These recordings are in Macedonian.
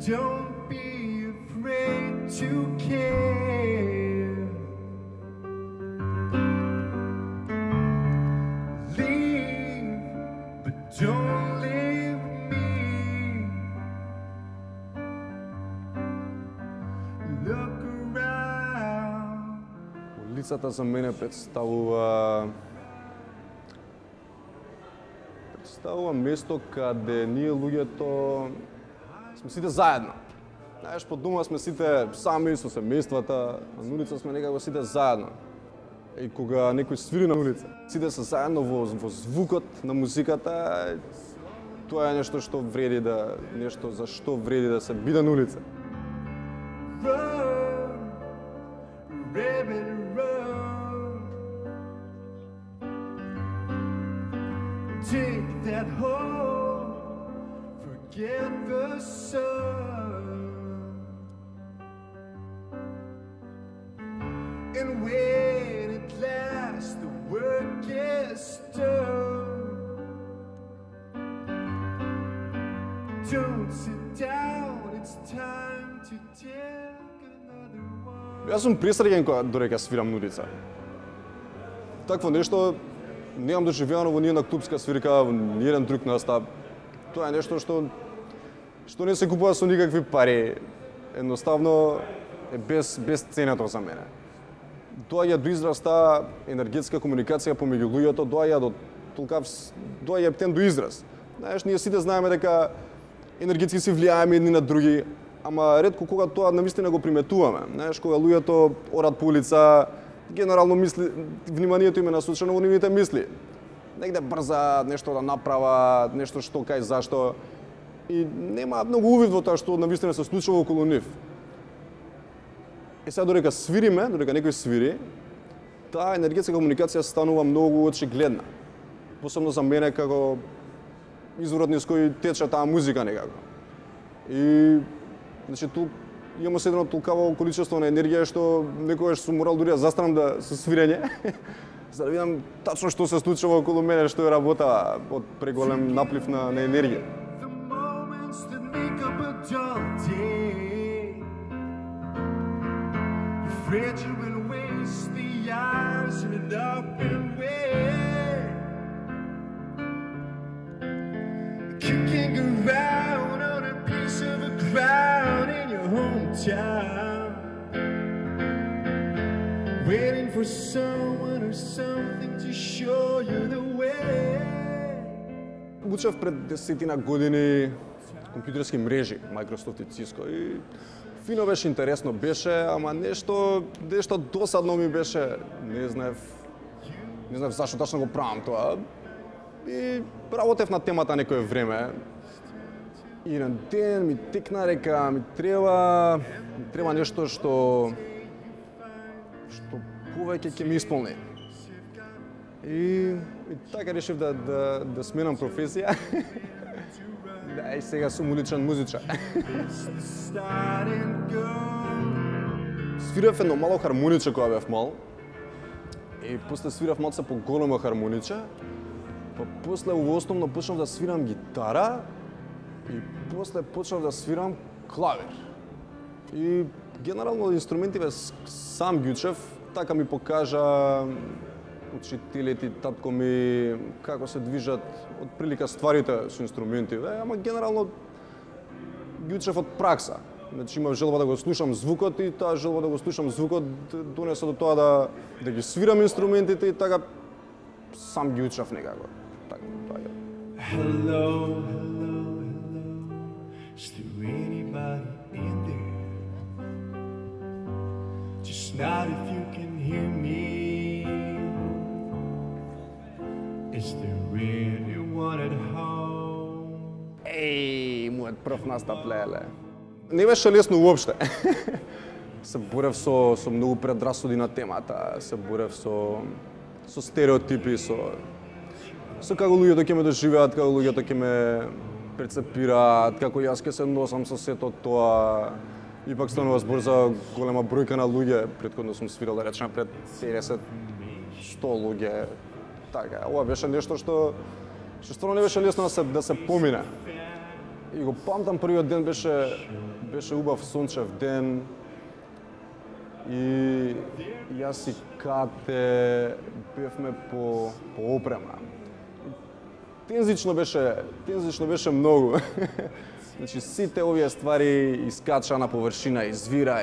Don't be afraid to care. Leave, but don't leave me. Look around. Улицата за мене представува место каде ние луѓето сме сите заедно. Знаеш, по дома сме сите сами со семејствата, а на улица сме некако сите заедно. И кога некој свири на улица, сите се заедно во звукот на музиката, тоа е нешто што вреди нешто за што вреди да се биде на улица. Run, rabbit, run. Take that hold, forget the sun. And when at last the work is done, don't sit down, it's time to take another one. Јас сум пресреќен кога додека свирам на улица. Такво нешто немам доживеано во ниједна клубска свирка, во ниједен друг настап. Тоа е нешто што не се купува со никакви пари. Едноставно е без ценето за мене. Доаѓа до израз таа енергетска комуникација помеѓу луѓето, доаѓа птен до израз. Знаеш, ние сите знаеме дека енергетски се влијаеме едни на други, ама ретко кога тоа навистина го приметуваме. Знаеш, кога луѓето орат по улица, генерално вниманието им е насочено во нивните мисли. Негде брзаат нешто да направат, нешто што кај зашто. И нема многу увид во тоа што навистина се случува околу нив. И сега додека свириме, додека некој свири, таа енергетска комуникација станува многу очигледна. Посебно за мене како изворот низ кој тече таа музика некако. И значи имам оседено толкаво количество на енергија што некогаш сум морал дури да застанам со свирење, за да видам тачно што се случува околу мене, што е работа од преголем наплив на енергија. The moments that make up a dull day. You're afraid you will waste the hours in an open way. Kicking around on a piece of a ground in your hometown, waiting for someone or something to show you the way. Учев пред 10 години компјутерски мрежи, Microsoft и Cisco, и фино беше, интересно беше, ама нешто досадно ми беше, не знаев зашто тачно го правам тоа. И работев на темата некое време. И еден ден ми текна дека ми треба нешто што повеќе ќе ми исполни. И така решив да сменам професија. Да, и сега сум уличен музичар. Свирав едно мало хармониче кога бев мал. И после свирав малце поголемо хармониче. Па после основно почнав да свирам гитара и после почнав да свирам клавир. И генерално инструментиве сам ги учев, така ми покажа учителите, татко ми како се движат од прилика стварите со инструментиве, ама генерално ги учев од пракса. Значи имав желба да го слушам звукот и таа желба да го слушам звукот донесе до тоа да ги свирам инструментите и така сам ги учев некако. Така, тоа е. Hello, hello, hello. Is there anybody in there? Just not if you can hear me. Is there anyone at home? Еј, мојот прв настап, леле. Не беше лесно уопште. Се борев со многу предрасуди на темата, се борев со стереотипи, со како луѓето ќе ме доживеат, како луѓето ќе ме прецепираат, како јас ќе се носам со сето тоа. Ипак станува збор за голема бројка на луѓе, претходно сум свирал, да речеме, пред 50-100 луѓе. Така, ова беше нешто што стварно не беше лесно да се помине. И го памтам првиот ден беше убав сончев ден. И јас и Кате бевме по опрема. Тензично беше многу. Значи сите овие ствари искача на површина, извира,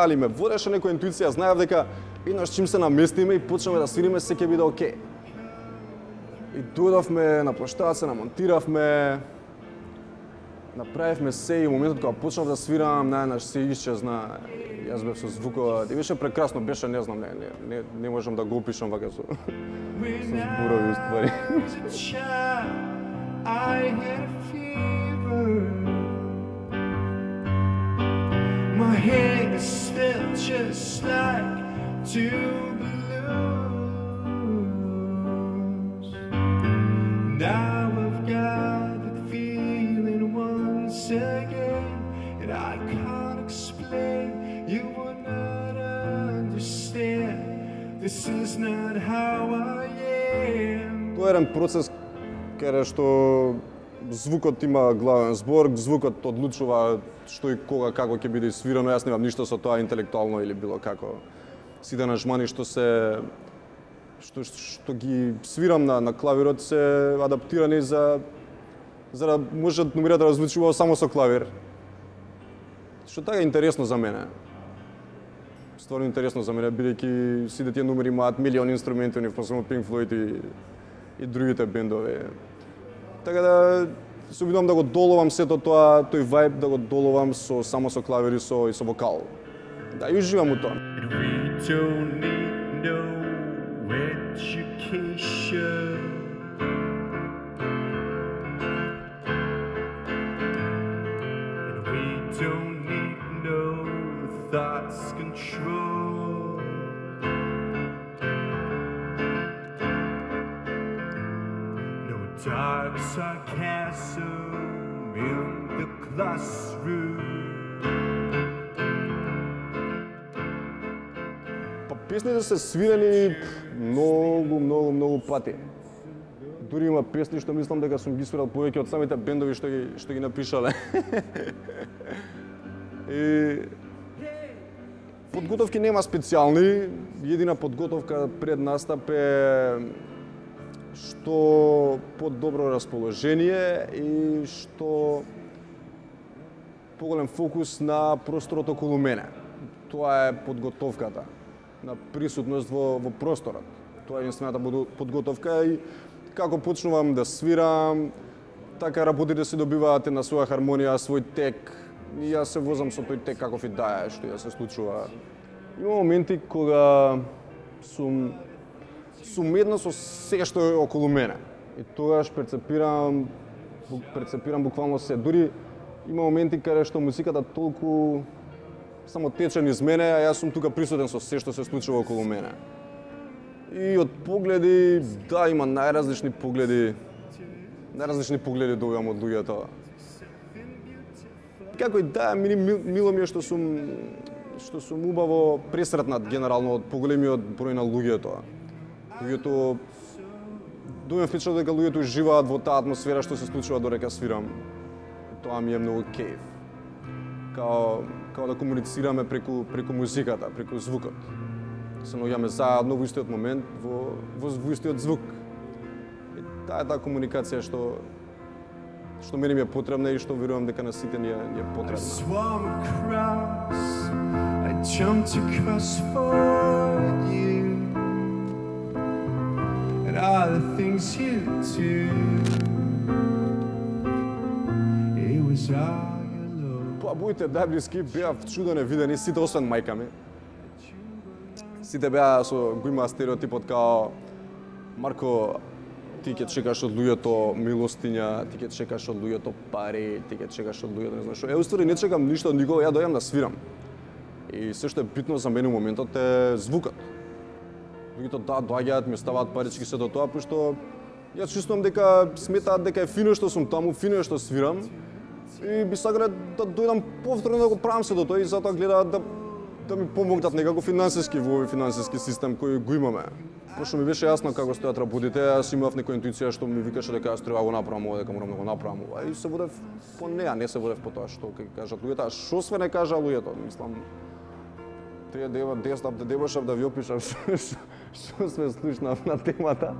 али ме водеше некоја интуиција, знаев дека еднаш чим се наместиме и почнеме да свириме, се ќе биде окей. И дојдовме на плоштад, се намонтиравме, направивме се и моментот кога почнав да свирам, најнаш се исчезна. Јас бев со звукова, и беше прекрасно, беше, не знам, не можам да го опишам вака со зборови уствари. My head is felt just like two balloons. Now I've got that feeling once again, and I can't explain. You will not understand. This is not how I am. Тоа е еден процес каде што звукот има главен збор, звукот одлучува што и кога, како ќе биде свирано. Јас немам ништо со тоа интелектуално или било како. Сите нажмани што ги свирам на клавирот се адаптирани за да може номерата да звучува само со клавир. Што така е интересно за мене. Стварно интересно за мене, бидејќи сите тие номери имаат милион инструменти, посебно Pink Floyd и другите бендови. Така да се обидувам да го доловам сето тоа, тој вајб да го доловам само со клавир и со вокал. Да, и уживам у тоа. We don't need no education. And we don't need no thoughts control. No dark sarcasm in the classroom. Песните се свирени многу пати. Дури има песни што мислам дека сум ги свирал повеќе од самите бендови што ги напишале. И подготовки нема специјални, едина подготовка пред настап е што подобро расположение и што поголем фокус на просторот околу мене. Тоа е подготовката на присутност во просторот. Тоа е единствената подготовка и како почнувам да свирам, така работите се добиваат на своја хармонија, свој тек. И јас се возам со тој тек каков и да е, што ја се случува. Има моменти кога сум едно со се што е околу мене. И тогаш перцепирам буквално се. Дури има моменти каде што музиката толку само тече низ мене, а јас сум тука присутен со се што се случува околу мене. И од погледи, да, има најразлични погледи добивам од луѓето. Како и да, мило ми е што сум убаво пресретнат генерално од поголемиот број на луѓето. Луѓето добивам впечаток дека луѓето уживаат во таа атмосфера што се случува додека свирам. Тоа ми е многу кејф. Као да комуницираме преку музиката, преку звукот. Се наоѓаме заедно во истиот момент, во истиот звук. И таа е таа комуникација што мене ми е потребна и што верувам дека на сите ни е потребна. I swam across, I jumped across for you, and all the things you do, it was all. Моите најблиски беа чудо невидени, сите освен мајка ми. Сите беа го имаа стереотипот као Марко, ти ќе чекаш од луѓето милостиња, ти ќе чекаш од луѓето пари, ти ќе чекаш од луѓето не знам што. Уствари не чекам ништо од никого, ја дојам да свирам. И се што е битно за мене во моментот е звукот. Луѓето доаѓаат, ми ставаат парички се до тоа, пошто јас чувствувам дека сметаат дека е фино што сум таму, фино е што свирам. И би сакале да дојдам повторно да го правам се до тоа и затоа гледаат да ми помогнат некако финансиски во овој финансиски систем кој го имаме. Пошто ми беше јасно како стојат работите, јас имав некоја интуиција што ми викаше дека јас треба да го направам ова, дека морам да го направам ова. И се водев по неа, не се водев по тоа што ќе кажат луѓето, а што све не кажа луѓето, мислам. Дебашав да ви опишам што све слушнав на темата.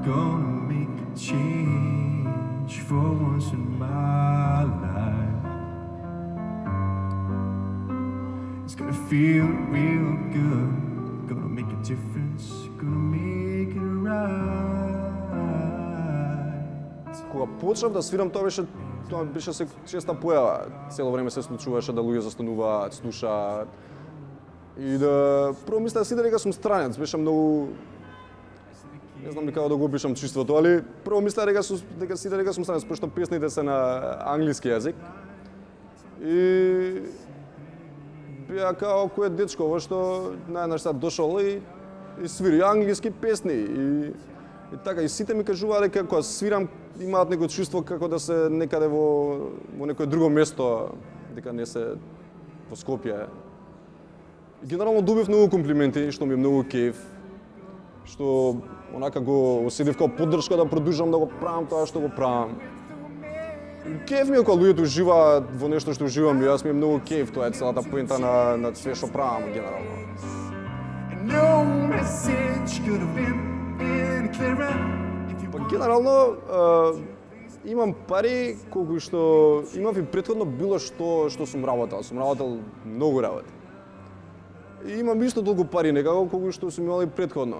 Gonna make a change for once in my life. It's gonna feel real good. Gonna make a difference. Gonna make it right. Кога почнав да свирам, тоа беше се честа појава. Цело време се случуваше да луѓе застануваат, слушаат. И да прво мислев си дека сум странец, беше многу. Не знам ни како да го опишам чувството, али прво мислев дека сум странец, пошто песните се на англиски јазик. И беа као кој дечко што најнаш сад дошол и свири англиски песни и така и сите ми кажуваат дека кога свирам имаат некој чувство како да се некаде во некое друго место, дека не се во Скопје. И генерално добив многу комплименти, што ми е многу кеф, што онака го оседив како поддршка да продолжам да го правам тоа што го правам. Кеф ми е кога луѓето уживаат во нешто што уживам и јас ми е многу кеф, тоа е целата поента на све што правам генерално. Па генерално имам пари колку што имав и претходно било што сум работел. Сум работел многу работи. И имам исто толку пари некако колку што сум имал и претходно.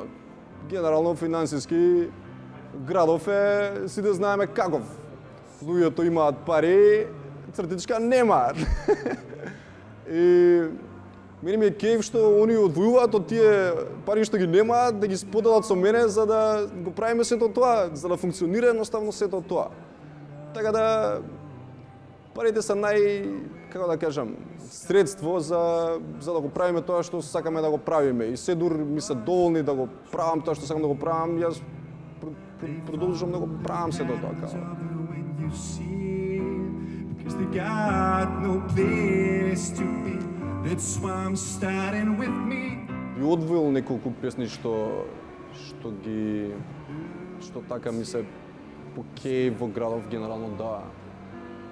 Генерално финансиски градов е, си да знаеме каков. Луѓето имаат пари, цртичка немаат. И мене ми е кеф што они одвојуваат од тие пари што ги немаат, да ги споделат со мене за да го правиме сето тоа, за да функционира едноставно сето тоа. Така да парите се како да кажам, средство за да го правиме тоа што сакаме да го правиме. И се дур ми се доволни да го правам тоа што сакам да го правам, јас продолжувам да го правам сето тоа како. И одвоил неколку песни што така ми се покеј во градов генерално да.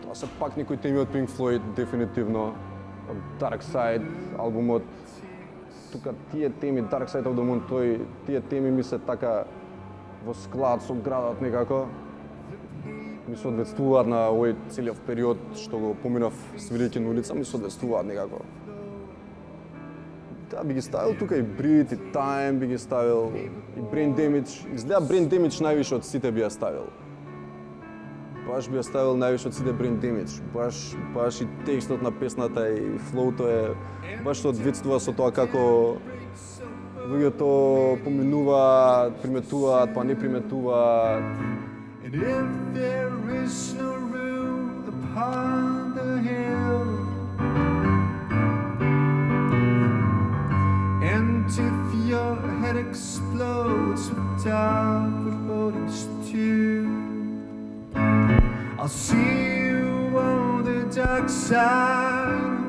Тоа се пак некои теми од Pink Floyd дефинитивно, од Dark Side албумот. Тука тие теми Dark Side of the Moon, тие теми ми се така во склад со градот некако. Ми соодветствуваат на овој целиот период што го поминав свирејќи на улица, ми соодветствуваат некако. Да, би ги ставил тука и Breathe, и Time би ги ставил, и Brain Damage. Изгледа Brain Damage највише од сите би ја ставил. Баш би ја ставил највише од сите Brain Damage. Баш и текстот на песната и флоуто е баш соодветствува со тоа како луѓето поминуваат, приметуваат, па не приметуваат. And if there is no room upon the hill, and if your head explodes without foreboding stew, I'll see you on the dark side.